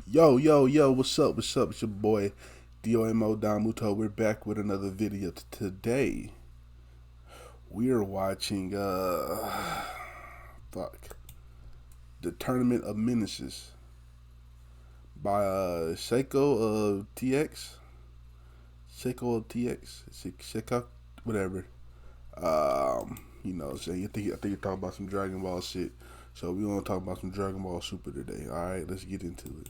Yo, what's up? It's your boy, Domuto. We're back with another video. Today, we are watching, the Tournament of Menaces by, Seikoftx, whatever. What I'm saying, I think you're talking about some Dragon Ball shit. So we want to talk about some Dragon Ball Super today. All right, let's get into it.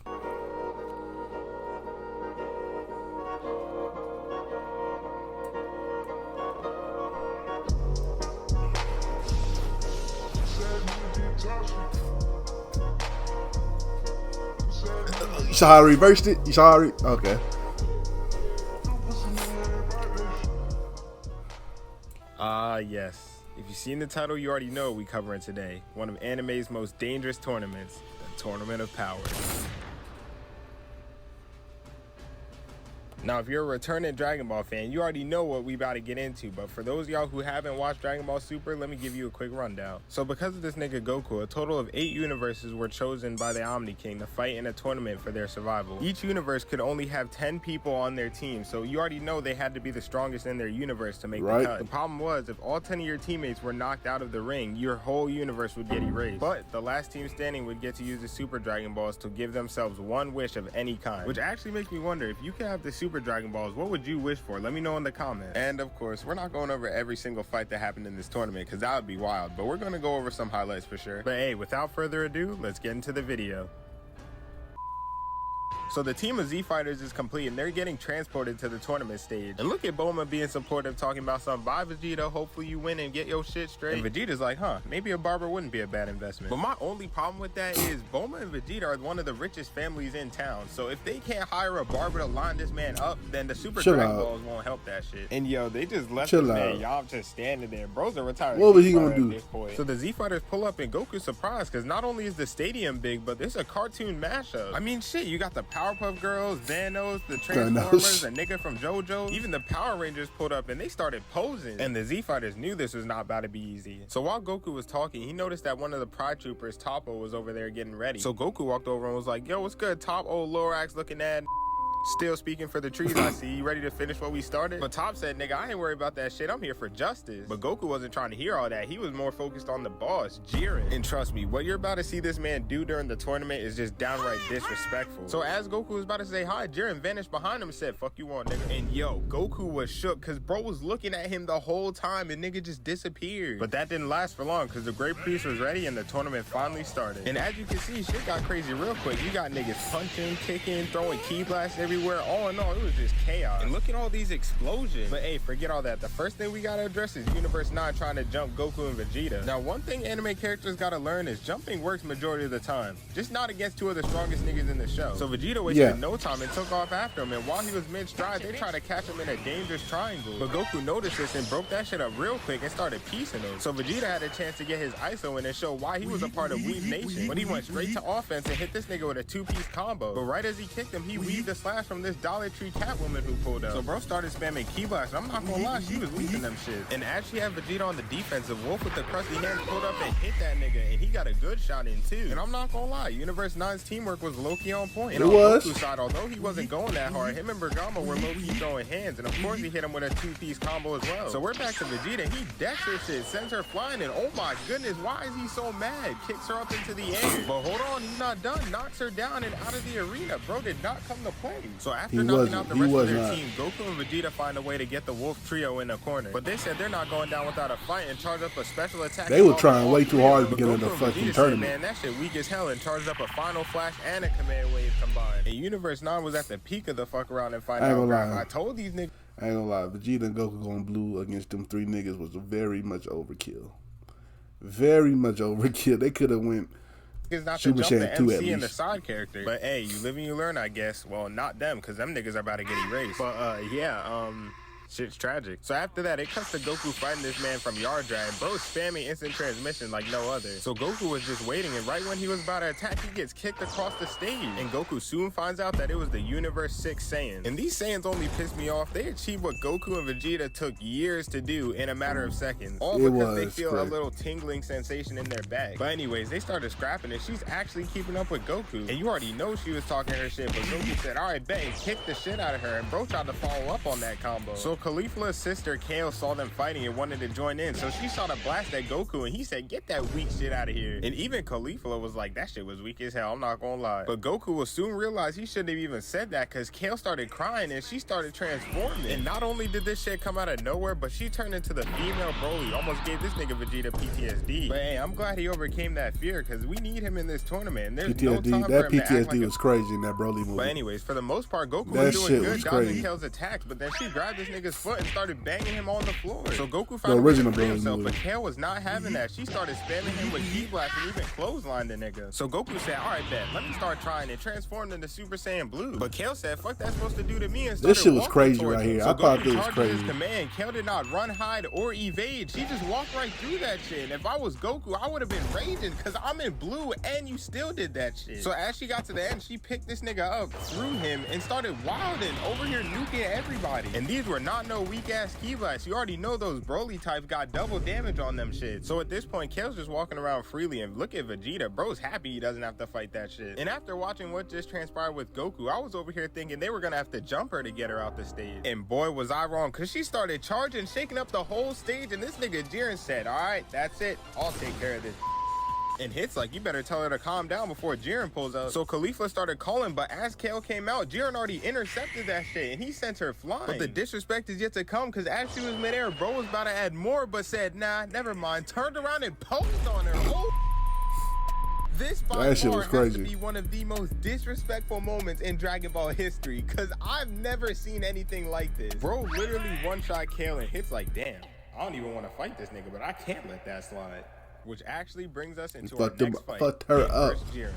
You saw how I reversed it? You saw how okay. Yes. If you've seen the title, you already know what we're covering today. One of anime's most dangerous tournaments, the Tournament of Power. Now, if you're a returning Dragon Ball fan, you already know what we about to get into, but for those of y'all who haven't watched Dragon Ball Super, let me give you a quick rundown. So because of this nigga Goku, a total of 8 universes were chosen by the Omni King to fight in a tournament for their survival. Each universe could only have 10 people on their team, so you already know they had to be the strongest in their universe to make the cut. The problem was, if all 10 of your teammates were knocked out of the ring, your whole universe would get erased. But the last team standing would get to use the Super Dragon Balls to give themselves one wish of any kind. Which actually makes me wonder, if you could have the Super Dragon Balls, what would you wish for? Let me know in the comments. And of course, we're not going over every single fight that happened in this tournament because that would be wild, but we're going to go over some highlights for sure. But hey, without further ado, let's get into the video. So the team of Z Fighters is complete and they're getting transported to the tournament stage. And look at Bulma being supportive, talking about something. Bye Vegeta, hopefully you win and get your shit straight. And Vegeta's like, maybe a barber wouldn't be a bad investment. But my only problem with that is Bulma and Vegeta are one of the richest families in town. So if they can't hire a barber to line this man up, then the Super Dragon Balls won't help that shit. And yo, they just left this man. Y'all just standing there. Bro's a retired. What was he gonna do? So the Z Fighters pull up and Goku's surprised because not only is the stadium big, but there's a cartoon mashup. I mean, shit, you got the Powerpuff Girls, Thanos, the Transformers, a nigga from JoJo, even the Power Rangers pulled up and they started posing. And the Z Fighters knew this was not about to be easy. So while Goku was talking, he noticed that one of the Pride Troopers, Toppo, was over there getting ready. So Goku walked over and was like, yo, what's good, Top old Lorax looking at? Still speaking for the trees, I see. You ready to finish what we started? But Top said, nigga, I ain't worried about that shit. I'm here for justice. But Goku wasn't trying to hear all that. He was more focused on the boss, Jiren. And trust me, what you're about to see this man do during the tournament is just downright disrespectful. So as Goku was about to say hi, Jiren vanished behind him and said, fuck you on, nigga. And yo, Goku was shook because bro was looking at him the whole time and nigga just disappeared. But that didn't last for long because the Great Priest was ready and the tournament finally started. And as you can see, shit got crazy real quick. You got niggas punching, kicking, throwing ki blasts everywhere. All in all, it was just chaos. And look at all these explosions. But hey, forget all that. The first thing we gotta address is Universe 9 trying to jump Goku and Vegeta. Now, one thing anime characters gotta learn is jumping works majority of the time. Just not against two of the strongest niggas in the show. So Vegeta wasted no time and took off after him. And while he was mid-stride, they tried to catch him in a dangerous triangle. But Goku noticed this and broke that shit up real quick and started piecing him. So Vegeta had a chance to get his ISO in and show why he was a part of Weave Nation. But he went straight to offense and hit this nigga with a 2-piece combo. But right as he kicked him, he weaved a slash from this Dollar Tree Catwoman who pulled up. So bro started spamming ki blasts. I'm not gonna lie, she was leaving them shit. And as she had Vegeta on the defensive, Wolf with the crusty hands pulled up and hit that nigga, and he got a good shot in too. And I'm not gonna lie, Universe 9's teamwork was low-key on point. And on Goku's side, although he wasn't going that hard, him and Bergamo were low-key throwing hands, and of course he hit him with a 2-piece combo as well. So we're back to Vegeta. He decks her shit, sends her flying, and oh my goodness, why is he so mad? Kicks her up into the air. But hold on, he's not done. Knocks her down and out of the arena. Bro did not come to play. So after knocking out the rest of their team, Goku and Vegeta find a way to get the Wolf Trio in the corner. But they said they're not going down without a fight and charge up a special attack. They were trying way too hard at the beginning of the fucking tournament. Man, that shit weak as hell and charged up a final flash and a command wave combined. And Universe 9 was at the peak of the fuck around and find out. I told these niggas. I ain't gonna lie, Vegeta and Goku going blue against them 3 niggas was very much overkill. Very much overkill. They could have went is not to jump the MC and the side character. But hey, you live and you learn, I guess. Well, not them, because them niggas are about to get erased. But Shit's tragic. So after that, it cuts to Goku fighting this man from Yard Drag. Bro's spamming instant transmission like no other. So Goku was just waiting, and right when he was about to attack, he gets kicked across the stage. And Goku soon finds out that it was the Universe 6 Saiyan. And these Saiyans only piss me off. They achieved what Goku and Vegeta took years to do in a matter of seconds. All because they feel a little tingling sensation in their back. But anyways, they started scrapping, and she's actually keeping up with Goku. And you already know she was talking her shit, but Goku said, alright, bet, and kicked the shit out of her. And bro tried to follow up on that combo. So Caulifla's sister Kale saw them fighting and wanted to join in, so she shot a blast at Goku, and he said, get that weak shit out of here. And even Caulifla was like, that shit was weak as hell, I'm not gonna lie. But Goku will soon realize he shouldn't have even said that, because Kale started crying and she started transforming. And not only did this shit come out of nowhere, but she turned into the female Broly, almost gave this nigga Vegeta PTSD. But hey, I'm glad he overcame that fear, because we need him in this tournament, and there's PTSD, no time that for him PTSD to act like was crazy in that Broly movie. But anyways, for the most part, Goku was doing good dodging Kale's attacks, but then she grabbed this nigga's foot and started banging him on the floor. So Goku found a way to free himself, but Kale was not having that. She started spamming him with ki blast and even clotheslined the nigga. So Goku said, alright, bet, let me start trying, and transformed into Super Saiyan Blue. But Kale said, fuck that's supposed to do to me, and started this shit was crazy right here. So I thought Goku this was crazy. His command. Kale did not run, hide, or evade. She just walked right through that shit. And if I was Goku, I would have been raging, because I'm in blue and you still did that shit. So as she got to the end, she picked this nigga up, threw him, and started wilding over here nuking everybody. And these were not no weak ass ki blasts. You already know those Broly types got double damage on them shit. So at this point, Kale's just walking around freely, and look at Vegeta. Bro's happy he doesn't have to fight that shit. And after watching what just transpired with Goku, I was over here thinking they were gonna have to jump her to get her out the stage. And boy was I wrong, because she started charging, shaking up the whole stage, and this nigga Jiren said, alright, that's it, I'll take care of this. And Hit's like, you better tell her to calm down before Jiren pulls up. So Caulifla started calling, but as Kale came out, Jiren already intercepted that shit, and he sent her flying. But the disrespect is yet to come, because as she was midair, bro was about to add more, but said, nah, never mind, turned around and posed on her. Oh. This by far has to be one of the most disrespectful moments in Dragon Ball history, because I've never seen anything like this. Bro literally one-shot Kale, and Hit's like, damn, I don't even want to fight this nigga, but I can't let that slide. Which actually brings us into our next fight. Fucked her up.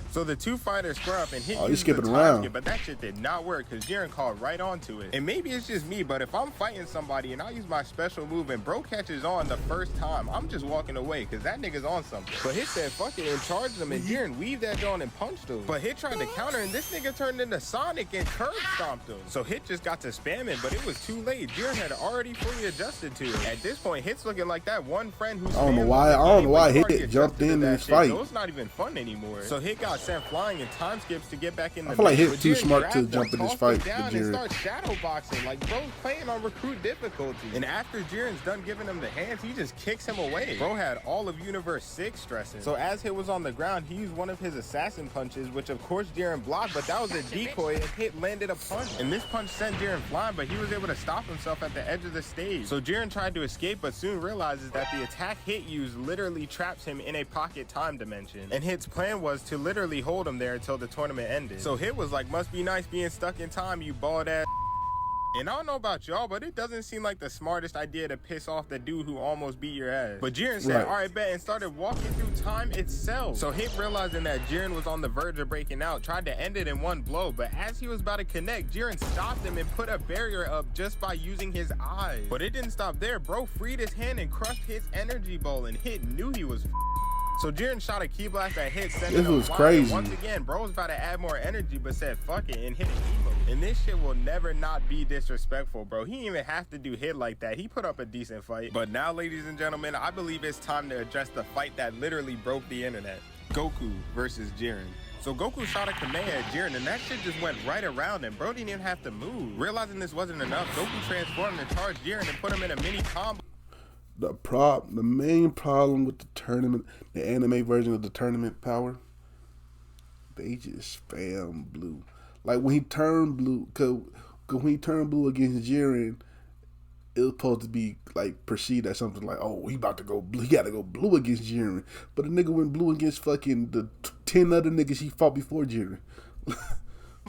So the two fighters square up and Hit you skipping around. But that shit did not work because Jiren called right onto it. And maybe it's just me, but if I'm fighting somebody and I use my special move and bro catches on the first time, I'm just walking away because that nigga's on something. But Hit said fuck it and charged him, and Jiren weaved that on and punched him. But Hit tried to counter, and this nigga turned into Sonic and curb stomped him. So Hit just got to spamming, but it was too late. Jiren had already fully adjusted to it. At this point, Hit's looking like that one friend who's I don't know why Hit jumped in this fight. So it's not even fun anymore. So Hit got sent flying and time skips to get back in the I feel like Hit too smart to jump in this fight. Down and start shadow boxing like bro's playing on recruit difficulty. And after Jiren's done giving him the hands, he just kicks him away. Bro had all of Universe 6 stressing. So as Hit was on the ground, he used one of his assassin punches, which of course Jiren blocked, but that was a decoy, and Hit landed a punch. And this punch sent Jiren flying, but he was able to stop himself at the edge of the stage. So Jiren tried to escape, but soon realizes that the attack Hit used literally traps him in a pocket time dimension. And Hit's plan was to literally hold him there until the tournament ended. So Hit was like, must be nice being stuck in time, you bald ass. And I don't know about y'all, but it doesn't seem like the smartest idea to piss off the dude who almost beat your ass. But Jiren said, alright, bet, and started walking through time itself. So Hit, realizing that Jiren was on the verge of breaking out, tried to end it in one blow, but as he was about to connect, Jiren stopped him and put a barrier up just by using his eyes. But it didn't stop there. Bro freed his hand and crushed Hit's energy ball, and Hit knew he was So Jiren shot a ki blast that Hit, sending him flying. Once again, bro was about to add more energy, but said fuck it and hit an emo. And this shit will never not be disrespectful, bro. He didn't even have to do Hit like that. He put up a decent fight. But now, ladies and gentlemen, I believe it's time to address the fight that literally broke the internet. Goku versus Jiren. So Goku shot a Kamehameha at Jiren, and that shit just went right around him. Bro didn't even have to move. Realizing this wasn't enough, Goku transformed and charged Jiren and put him in a mini combo. The main problem with the tournament, the anime version of the tournament power, they just spam blue. Like when he turned blue, cause when he turned blue against Jiren, it was supposed to be like perceived as something like, oh, he about to go blue, he gotta go blue against Jiren. But the nigga went blue against fucking the 10 other niggas he fought before Jiren.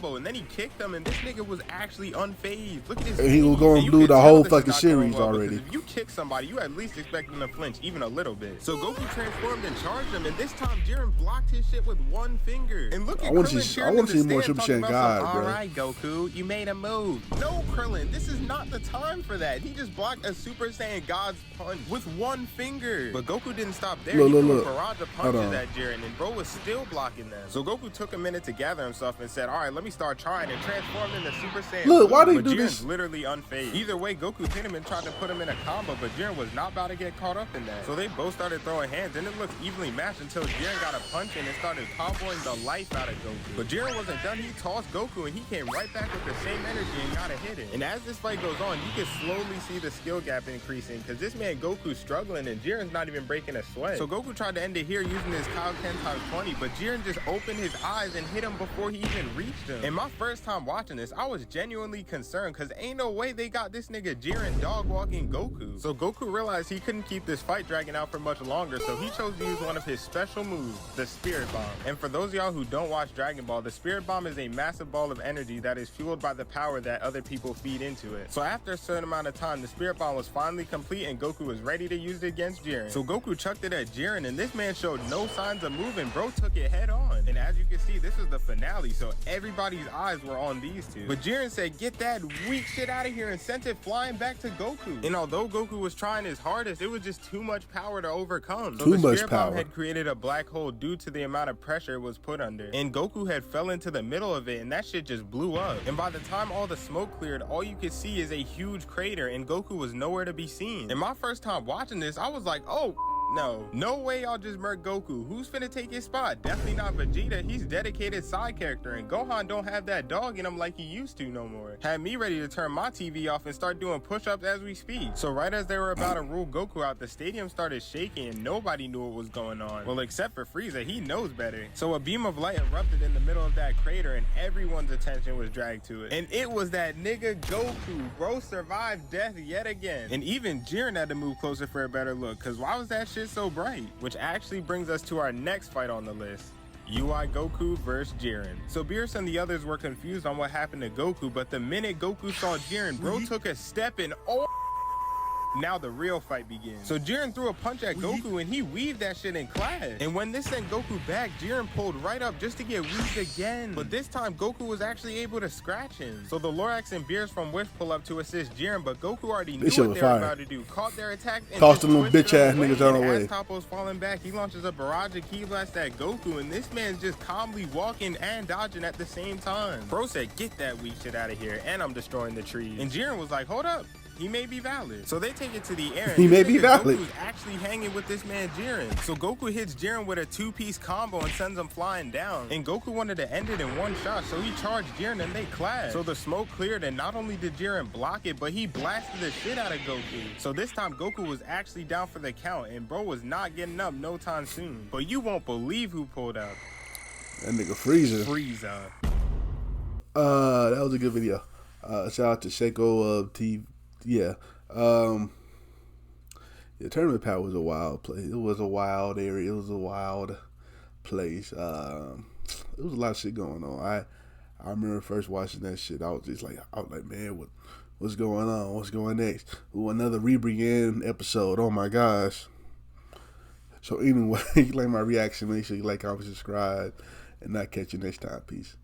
and then he kicked him, and this nigga was actually unfazed. Look at this. And he was going blue the whole fucking series already. If you kick somebody, you at least expect them to flinch even a little bit. So Goku transformed and charged him, and this time Jiren blocked his shit with one finger. And look at Krillin. I want to see more Super Saiyan God, bro. All right, Goku, you made a move. No, Krillin, this is not the time for that. He just blocked a Super Saiyan God's punch with one finger. But Goku didn't stop there. He threw a barrage of punches at Jiren, and bro was still blocking them. So Goku took a minute to gather himself and said, all right, let me start trying, and transformed into Super Saiyan. Look, why did he do this? Literally unfazed. Either way, Goku hit him and tried to put him in a combo, but Jiren was not about to get caught up in that. So they both started throwing hands, and it looked evenly matched until Jiren got a punch in and started comboing the life out of Goku. But Jiren wasn't done. He tossed Goku, and he came right back with the same energy and got a hit in. And as this fight goes on, you can slowly see the skill gap increasing, because this man Goku's struggling, and Jiren's not even breaking a sweat. So Goku tried to end it here using his Kaioken times 20, but Jiren just opened his eyes and hit him before he even reached him. And my first time watching this, I was genuinely concerned, because ain't no way they got this nigga Jiren dog walking Goku. So Goku realized he couldn't keep this fight dragging out for much longer, so he chose to use one of his special moves, the Spirit Bomb. And for those of y'all who don't watch Dragon Ball, the Spirit Bomb is a massive ball of energy that is fueled by the power that other people feed into it. So after a certain amount of time, the Spirit Bomb was finally complete and Goku was ready to use it against Jiren. So Goku chucked it at Jiren, and this man showed no signs of moving. Bro took it head on. And as you can see, this is the finale, so everybody's eyes were on these two. But Jiren said, get that weak shit out of here, and sent it flying back to Goku. And although Goku was trying his hardest, it was just too much power to overcome. So the Spirit Bomb had created a black hole due to the amount of pressure it was put under. And Goku had fell into the middle of it, and that shit just blew up. And by the time all the smoke cleared, all you could see is a huge crater, and Goku was nowhere to be seen. And my first time watching this, I was like, oh, no way y'all just murked Goku. Who's finna take his spot? Definitely not Vegeta. He's dedicated side character, and Gohan don't have that dog in him like he used to no more. Had me ready to turn my TV off and start doing push-ups as we speak. So right as they were about to rule Goku out, the stadium started shaking and nobody knew what was going on. Well, except for Frieza, he knows better. So a beam of light erupted in the middle of that crater, and everyone's attention was dragged to it. And it was that nigga Goku. Bro survived death yet again. And even Jiren had to move closer for a better look, because why was that shit so bright? Which actually brings us to our next fight on the list. UI Goku versus Jiren. So Beerus and the others were confused on what happened to Goku, but the minute Goku saw Jiren, bro took a step and now the real fight begins. So Jiren threw a punch at Goku and he weaved that shit in class. And when this sent Goku back, Jiren pulled right up just to get weaved again. But this time Goku was actually able to scratch him. So the Lorax and Beerus from Wish pull up to assist Jiren, but Goku already knew what they were about to do. Caught their attack and tossed them little bitch ass niggas out of the way. As Toppo's falling back, he launches a barrage of ki blasts at Goku, and this man's just calmly walking and dodging at the same time. Bro said, get that weak shit out of here, and I'm destroying the trees. And Jiren was like, hold up. He may be valid. So they take it to the air. He may be valid. Goku's actually hanging with this man Jiren. So Goku hits Jiren with a two-piece combo and sends him flying down. And Goku wanted to end it in one shot, so he charged Jiren and they clashed. So the smoke cleared, and not only did Jiren block it, but he blasted the shit out of Goku. So this time Goku was actually down for the count, and bro was not getting up no time soon. But you won't believe who pulled up. That nigga Frieza. That was a good video. Shout out to Seikoftx. Yeah. The tournament pack was a wild place. It was a wild area. It was a wild place. There was a lot of shit going on. I remember first watching that shit. I was like, man, what's going on? What's going next? Ooh, another Rebegin episode. Oh my gosh. So anyway, if you like my reaction, make sure you like, comment, subscribe, and I'll catch you next time. Peace.